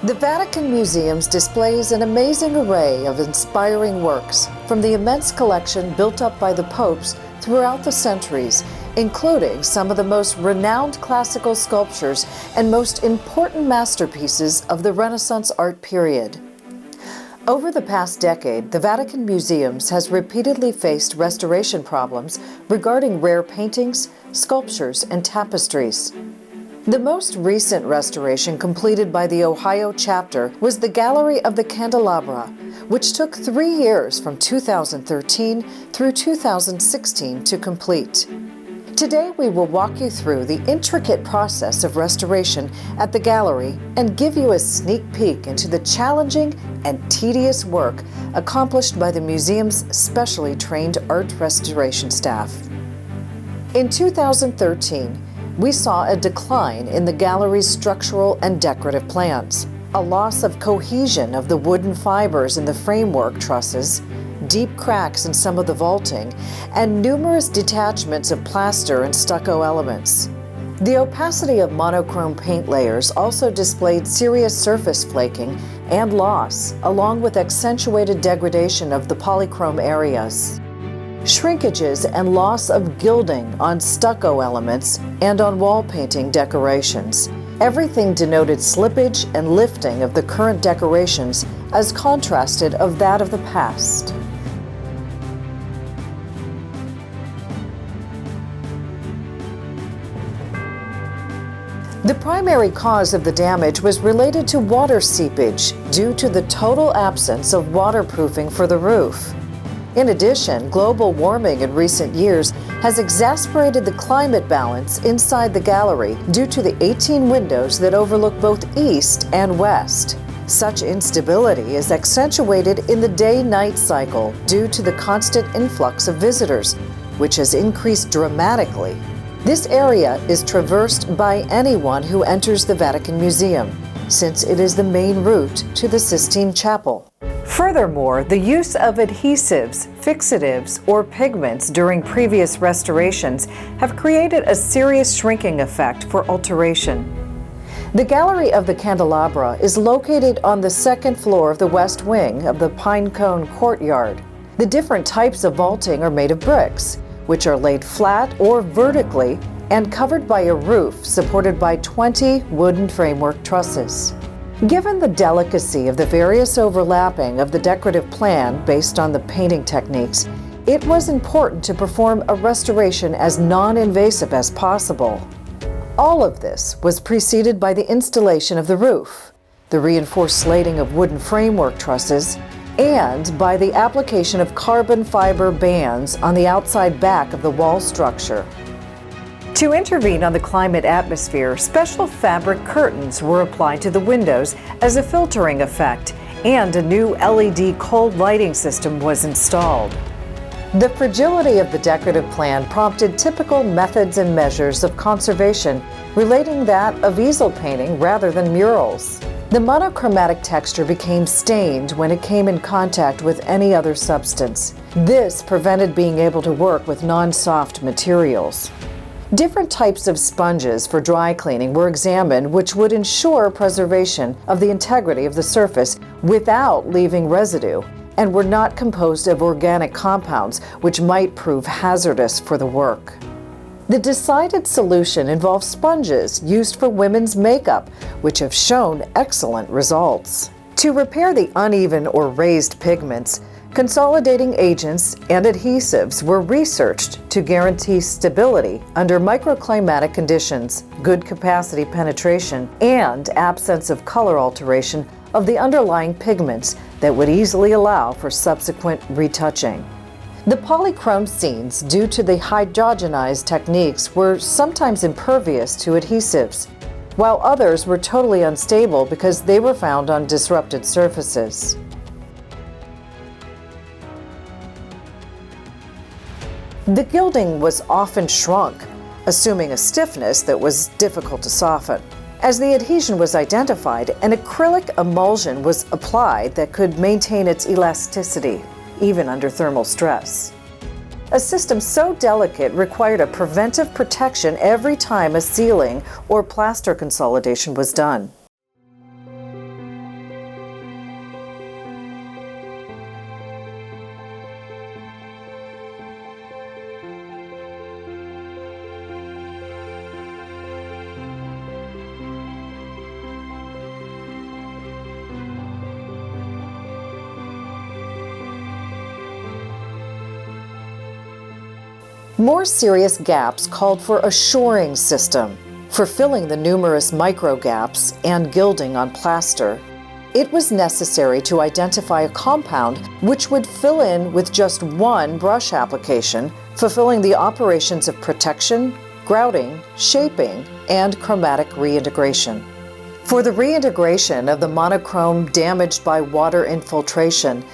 The Vatican Museums displays an amazing array of inspiring works from the immense collection built up by the popes throughout the centuries, including some of the most renowned classical sculptures and most important masterpieces of the Renaissance art period. Over the past decade, the Vatican Museums has repeatedly faced restoration problems regarding rare paintings, sculptures, and tapestries. The most recent restoration completed by the Ohio chapter was the Gallery of the Candelabra, which took 3 years from 2013 through 2016 to complete. Today we will walk you through the intricate process of restoration at the gallery and give you a sneak peek into the challenging and tedious work accomplished by the museum's specially trained art restoration staff. In 2013, we saw a decline in the gallery's structural and decorative plans, a loss of cohesion of the wooden fibers in the framework trusses, deep cracks in some of the vaulting, and numerous detachments of plaster and stucco elements. The opacity of monochrome paint layers also displayed serious surface flaking and loss, along with accentuated degradation of the polychrome areas. Shrinkages and loss of gilding on stucco elements and on wall painting decorations. Everything denoted slippage and lifting of the current decorations as contrasted of that of the past. The primary cause of the damage was related to water seepage due to the total absence of waterproofing for the roof. In addition, global warming in recent years has exacerbated the climate balance inside the gallery due to the 18 windows that overlook both east and west. Such instability is accentuated in the day-night cycle due to the constant influx of visitors, which has increased dramatically. This area is traversed by anyone who enters the Vatican Museum, since it is the main route to the Sistine Chapel. Furthermore, the use of adhesives, fixatives, or pigments during previous restorations have created a serious shrinking effect for alteration. The Gallery of the Candelabra is located on the second floor of the west wing of the Pinecone Courtyard. The different types of vaulting are made of bricks, which are laid flat or vertically and covered by a roof supported by 20 wooden framework trusses. Given the delicacy of the various overlapping of the decorative plan based on the painting techniques, it was important to perform a restoration as non-invasive as possible. All of this was preceded by the installation of the roof, the reinforced slating of wooden framework trusses, and by the application of carbon fiber bands on the outside back of the wall structure. To intervene on the climate atmosphere, special fabric curtains were applied to the windows as a filtering effect, and a new LED cold lighting system was installed. The fragility of the decorative plan prompted typical methods and measures of conservation, relating that of easel painting rather than murals. The monochromatic texture became stained when it came in contact with any other substance. This prevented being able to work with non-soft materials. Different types of sponges for dry cleaning were examined, which would ensure preservation of the integrity of the surface without leaving residue, and were not composed of organic compounds, which might prove hazardous for the work. The decided solution involves sponges used for women's makeup, which have shown excellent results. To repair the uneven or raised pigments, consolidating agents and adhesives were researched to guarantee stability under microclimatic conditions, good capacity penetration, and absence of color alteration of the underlying pigments that would easily allow for subsequent retouching. The polychrome scenes, due to the hydrogenized techniques, were sometimes impervious to adhesives, while others were totally unstable because they were found on disrupted surfaces. The gilding was often shrunk, assuming a stiffness that was difficult to soften. As the adhesion was identified, an acrylic emulsion was applied that could maintain its elasticity, even under thermal stress. A system so delicate required a preventive protection every time a sealing or plaster consolidation was done. More serious gaps called for a shoring system. For filling the numerous micro gaps and gilding on plaster, it was necessary to identify a compound which would fill in with just one brush application, fulfilling the operations of protection, grouting, shaping, and chromatic reintegration. For the reintegration of the monochrome damaged by water infiltration,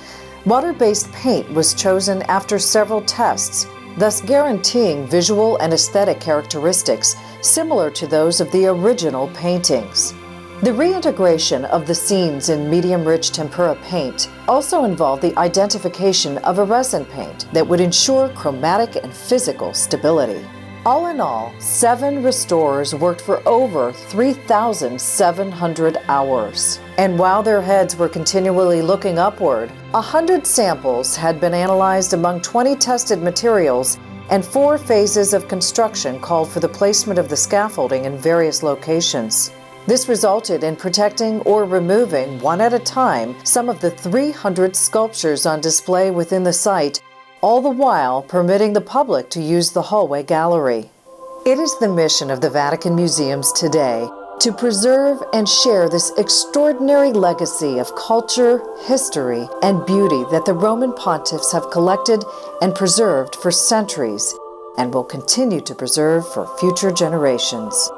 water-based paint was chosen after several tests, thus guaranteeing visual and aesthetic characteristics similar to those of the original paintings. The reintegration of the scenes in medium-rich tempera paint also involved the identification of a resin paint that would ensure chromatic and physical stability. All in all, 7 restorers worked for over 3,700 hours. And while their heads were continually looking upward, 100 samples had been analyzed among 20 tested materials, and 4 phases of construction called for the placement of the scaffolding in various locations. This resulted in protecting or removing, one at a time, some of the 300 sculptures on display within the site, all the while permitting the public to use the hallway gallery. It is the mission of the Vatican Museums today to preserve and share this extraordinary legacy of culture, history, and beauty that the Roman pontiffs have collected and preserved for centuries and will continue to preserve for future generations.